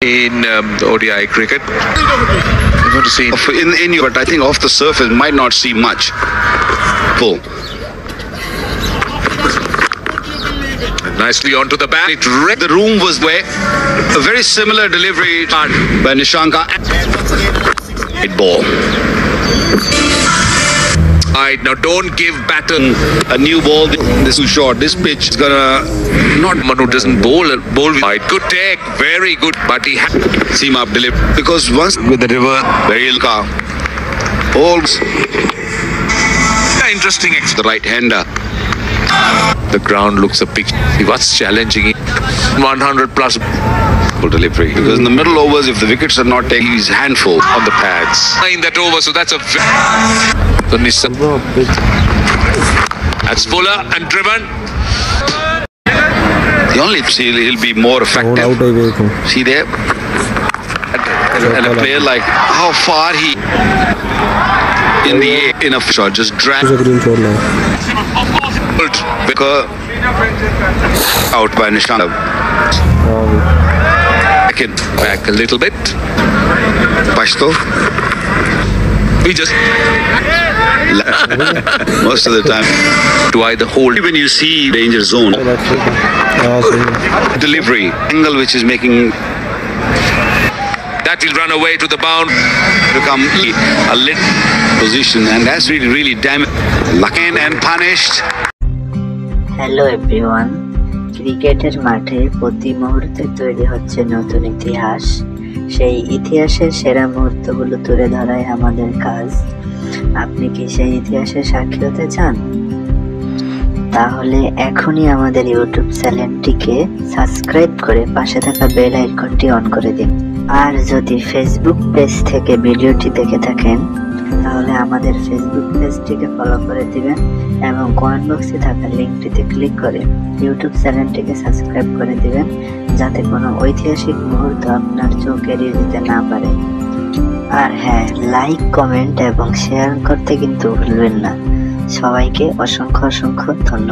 in the ODI cricket. You're going to see in you, but I think off the surface might not see much. Pull. Nicely onto the bat. The room was where a very similar delivery by Nishanka. Hit ball. Now don't give batter a new ball. This is short. This pitch is gonna not. Manu doesn't bowl wide. Good take, very good. But he had seam up delivery because once with the river, very car. Holds. Interesting. The right hander. The ground looks a bit. He was challenging 100 plus delivery because in the middle overs, if the wickets are not taken, he's handful on the pads. In that over, so that's a. So that's fuller and driven. The only he'll be more effective. See there, and a player like how far he in the air in a shot just drag. Out by Nishanka. Back a little bit. Pashto. We just most of the time. Why the whole when you see danger zone delivery angle which is making that will run away to the bound, become a lit position, and that's really damaged. Lucky and punished. Hello everyone, ক্রিকেটের মাঠে প্রতি মুহূর্তে তৈরি হচ্ছে নতুন ইতিহাস। সেই ইতিহাসের সেরা মুহূর্তগুলো তুলে ধরাই আমাদের কাজ। আপনি কি সেই ইতিহাসের সাক্ষী হতে চান? তাহলে এখনই আমাদের ইউটিউব চ্যানেলটিকে সাবস্ক্রাইব করে পাশে থাকা বেল আইকনটি অন করে দিন। আর যদি ফেসবুক পেজ থেকে ভিডিওটি দেখে থাকেন তাহলে আমাদের ফেসবুক পেজটিকে ফলো করে দিবেন এবং কমেন্ট বক্সে থাকা লিঙ্কটিতে ক্লিক করে ইউটিউব চ্যানেলটিকে সাবস্ক্রাইব করে দিবেন, যাতে কোনো ঐতিহাসিক মুহূর্ত আপনার চোখ এড়িয়ে যেতে না পারে। আর হ্যাঁ, লাইক, কমেন্ট এবং শেয়ার করতে কিন্তু ভুলবেন না। সবাইকে অসংখ্য ধন্যবাদ।